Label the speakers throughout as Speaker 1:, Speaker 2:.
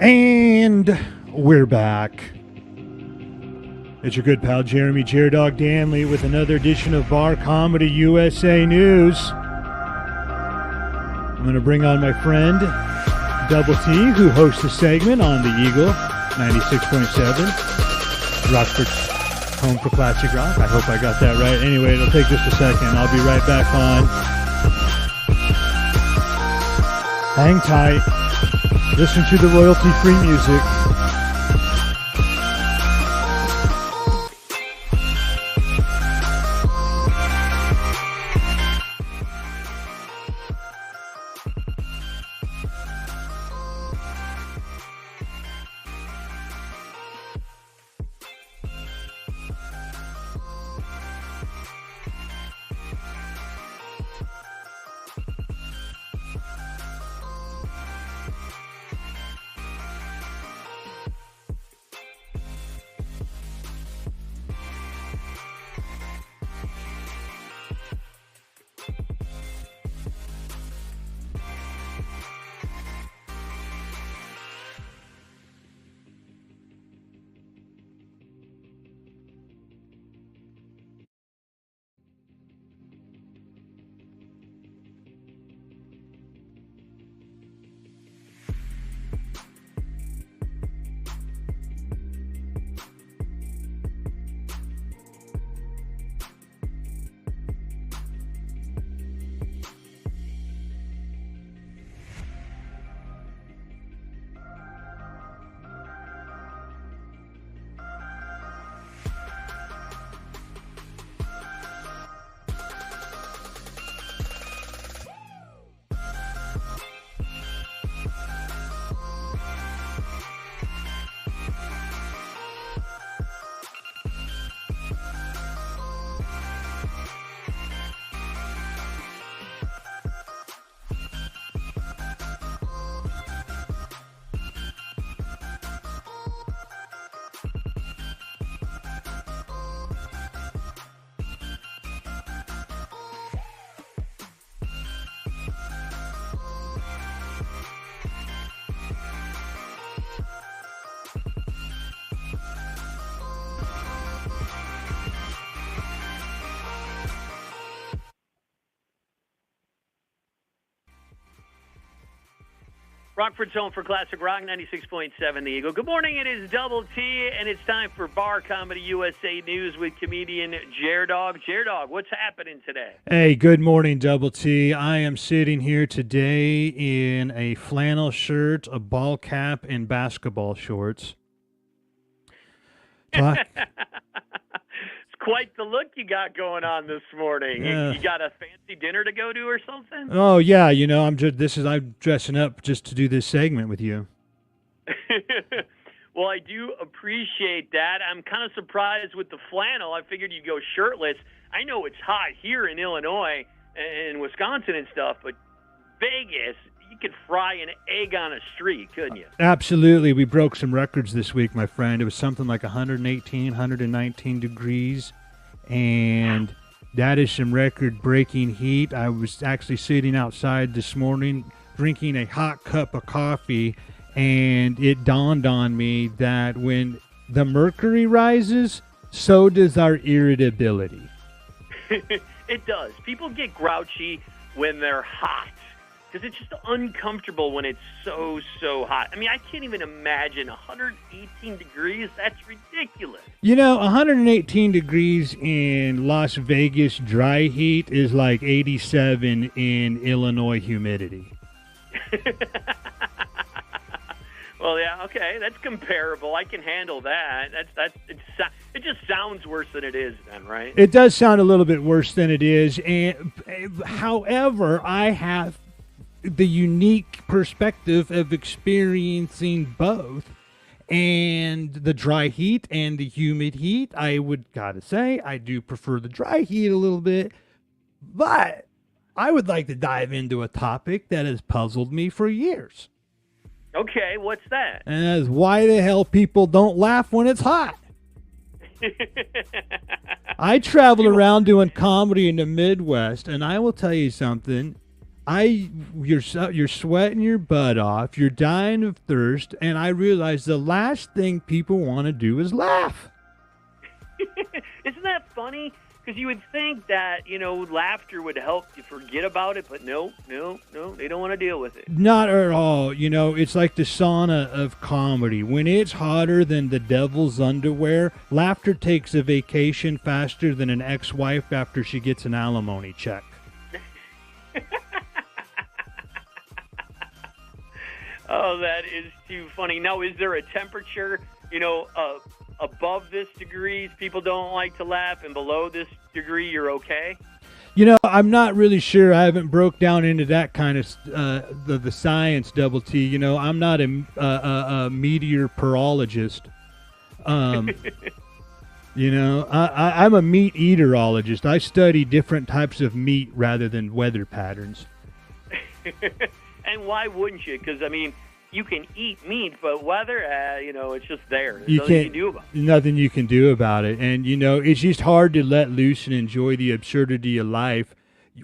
Speaker 1: And we're back. It's your good pal Jeremy Dog Danley with another edition of Bar Comedy USA News. I'm going to bring on my friend Double T, who hosts the segment on the Eagle 96.7, Rockford's home for classic rock. I hope I got that right. Anyway, it'll take just a second. I'll be right back on. Hang tight. Listen to the royalty-free music.
Speaker 2: Rockford's home for classic rock, 96.7 The Eagle. Good morning, it is Double T, and it's time for Bar Comedy USA News with comedian Dog. Dog, what's happening today?
Speaker 1: Hey, good morning, Double T. I am sitting here today in a flannel shirt, a ball cap, and basketball shorts.
Speaker 2: It's quite the look you got going on this morning.
Speaker 1: Yeah.
Speaker 2: You got a fancy dinner to go to or something?
Speaker 1: Oh yeah, I'm dressing up just to do this segment with you.
Speaker 2: Well, I do appreciate that. I'm kind of surprised with the flannel. I figured you'd go shirtless. I know it's hot here in Illinois and Wisconsin and stuff, but Vegas, you could fry an egg on a street, couldn't you?
Speaker 1: Absolutely. We broke some records this week, my friend. It was something like 118, 119 degrees, and that is some record-breaking heat. I was actually sitting outside this morning drinking a hot cup of coffee, and it dawned on me that when the mercury rises, so does our irritability.
Speaker 2: It does. People get grouchy when they're hot because it's just uncomfortable when it's so hot. I mean, I can't even imagine 118 degrees. That's ridiculous.
Speaker 1: 118 degrees in Las Vegas dry heat is like 87 in Illinois humidity.
Speaker 2: Well, yeah, okay, that's comparable. I can handle that. It just sounds worse than it is, then, right?
Speaker 1: It does sound a little bit worse than it is, and however, I have the unique perspective of experiencing both, and the dry heat and the humid heat. I would gotta say I do prefer the dry heat a little bit, but I would like to dive into a topic that has puzzled me for years.
Speaker 2: Okay, what's that?
Speaker 1: And that is why the hell people don't laugh when it's hot. I travel around doing comedy in the Midwest, and I will tell you something. you're sweating your butt off, you're dying of thirst, and I realize the last thing people want to do is laugh.
Speaker 2: Isn't that funny? Because you would think that, laughter would help you forget about it, but no, they don't want to deal with it.
Speaker 1: Not at all. It's like the sauna of comedy. When it's hotter than the devil's underwear, laughter takes a vacation faster than an ex-wife after she gets an alimony check.
Speaker 2: Oh, that is too funny. Now, is there a temperature, above this degrees people don't like to laugh, and below this degree you're okay?
Speaker 1: I'm not really sure. I haven't broke down into that kind of the science, Double T. I'm not a meteorologist. I'm a meat eaterologist. I study different types of meat rather than weather patterns.
Speaker 2: And why wouldn't you? Because, you can eat meat, but weather, it's just there. There's nothing you can do about it.
Speaker 1: Nothing you can do about it. And, it's just hard to let loose and enjoy the absurdity of life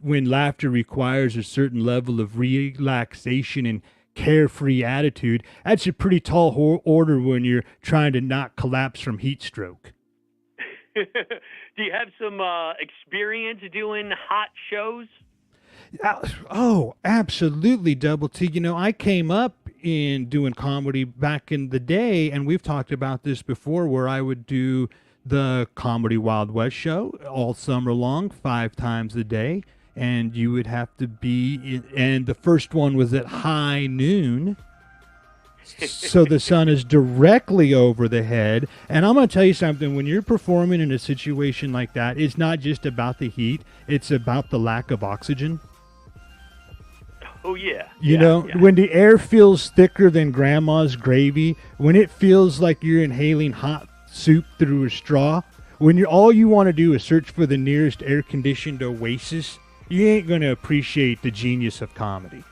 Speaker 1: when laughter requires a certain level of relaxation and carefree attitude. That's a pretty tall order when you're trying to not collapse from heat stroke.
Speaker 2: Do you have some experience doing hot shows?
Speaker 1: Oh, absolutely, Double T. I came up in doing comedy back in the day, and we've talked about this before, where I would do the Comedy Wild West show all summer long, 5 times a day, and you would have to be and the first one was at high noon, so the sun is directly over the head. And I'm going to tell you something, when you're performing in a situation like that, it's not just about the heat, it's about the lack of oxygen.
Speaker 2: Oh, yeah.
Speaker 1: When the air feels thicker than grandma's gravy, when it feels like you're inhaling hot soup through a straw, when all you want to do is search for the nearest air-conditioned oasis, you ain't going to appreciate the genius of comedy.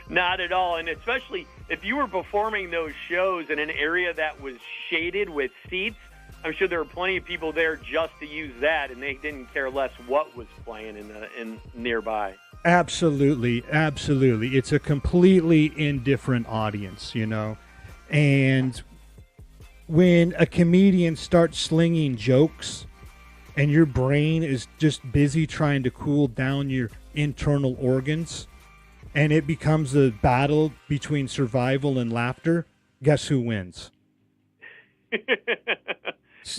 Speaker 2: Not at all. And especially if you were performing those shows in an area that was shaded with seats, I'm sure there were plenty of people there just to use that, and they didn't care less what was playing in nearby.
Speaker 1: Absolutely. It's a completely indifferent audience, And when a comedian starts slinging jokes and your brain is just busy trying to cool down your internal organs, and it becomes a battle between survival and laughter, guess who wins?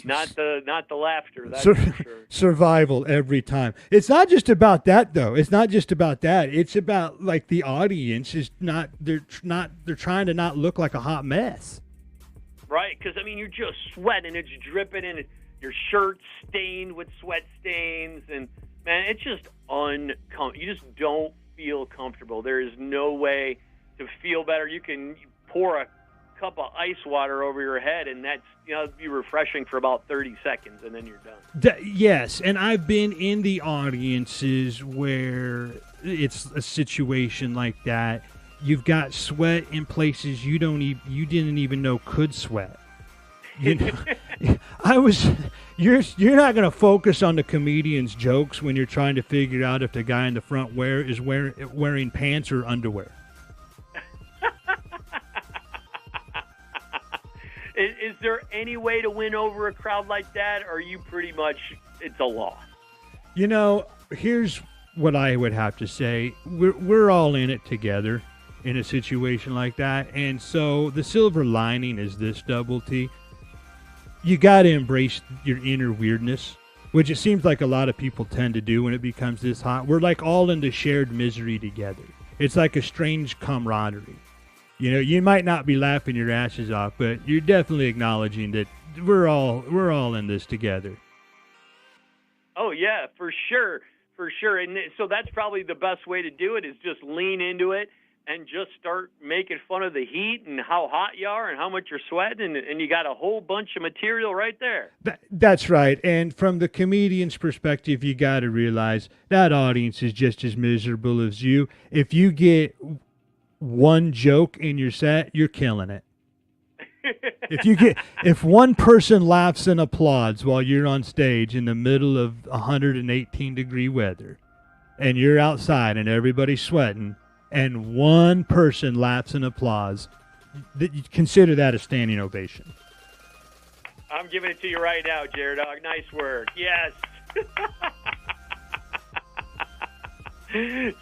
Speaker 2: Not the laughter. That's for sure.
Speaker 1: Survival every time. It's not just about that, though. It's not just about that. It's about like the audience is not. They're trying to not look like a hot mess.
Speaker 2: Right, because you're just sweating. It's dripping, and your shirt's stained with sweat stains, and man, it's just uncomfortable. You just don't feel comfortable. There is no way to feel better. You can pour a cup of ice water over your head, and that's be refreshing for about 30 seconds, and then you're done.
Speaker 1: Yes, and I've been in the audiences where it's a situation like that. You've got sweat in places you didn't even know could sweat. You're not going to focus on the comedian's jokes when you're trying to figure out if the guy in the front is wearing pants or underwear.
Speaker 2: Is there any way to win over a crowd like that, or are you pretty much, it's a loss?
Speaker 1: Here's what I would have to say. We're all in it together in a situation like that. And so the silver lining is this, Double T. You got to embrace your inner weirdness, which it seems like a lot of people tend to do when it becomes this hot. We're like all in the shared misery together. It's like a strange camaraderie. You might not be laughing your asses off, but you're definitely acknowledging that we're all in this together.
Speaker 2: Oh yeah, for sure. And so that's probably the best way to do it, is just lean into it and just start making fun of the heat and how hot you are and how much you're sweating, and you got a whole bunch of material right there.
Speaker 1: That's right. And from the comedian's perspective, you got to realize that audience is just as miserable as you. If you get one joke in your set, you're killing it. If one person laughs and applauds while you're on stage in the middle of 118 degree weather, and you're outside and everybody's sweating, and one person laughs and applauds, consider that a standing ovation.
Speaker 2: I'm giving it to you right now, Jared Dog. Nice work. Yes.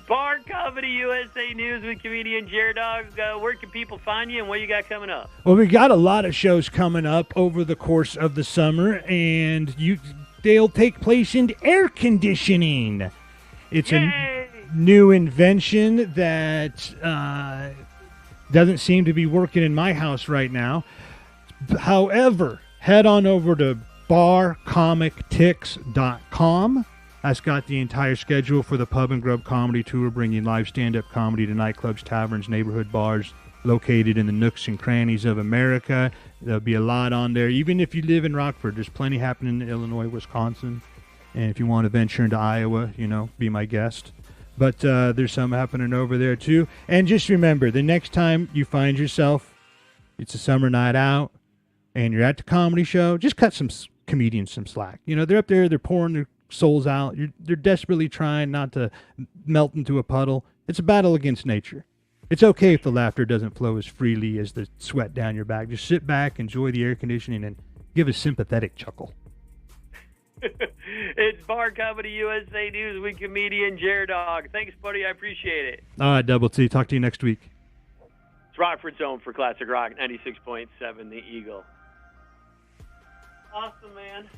Speaker 2: Bar Comedy USA News with comedian Jared Dog. Where can people find you and what you got coming up?
Speaker 1: Well, we got a lot of shows coming up over the course of the summer, and they'll take place in air conditioning. It's
Speaker 2: Yay!
Speaker 1: a new invention that doesn't seem to be working in my house right now. However, head on over to barcomictix.com. That's got the entire schedule for the Pub and Grub Comedy Tour, bringing live stand-up comedy to nightclubs, taverns, neighborhood bars located in the nooks and crannies of America. There'll be a lot on there. Even if you live in Rockford, there's plenty happening in Illinois, Wisconsin. And if you want to venture into Iowa, be my guest. But there's some happening over there, too. And just remember, the next time you find yourself, it's a summer night out, and you're at the comedy show, just cut some comedians some slack. They're up there, they're pouring their souls out. They're desperately trying not to melt into a puddle. It's a battle against nature. It's okay if the laughter doesn't flow as freely as the sweat down your back. Just sit back, enjoy the air conditioning, and give a sympathetic chuckle.
Speaker 2: It's Bar Comedy USA News with comedian Jared Dog. Thanks, buddy. I appreciate it.
Speaker 1: All right, Double T. Talk to you next week.
Speaker 2: It's Rockford's Own for Classic Rock 96.7 The Eagle. Awesome, man.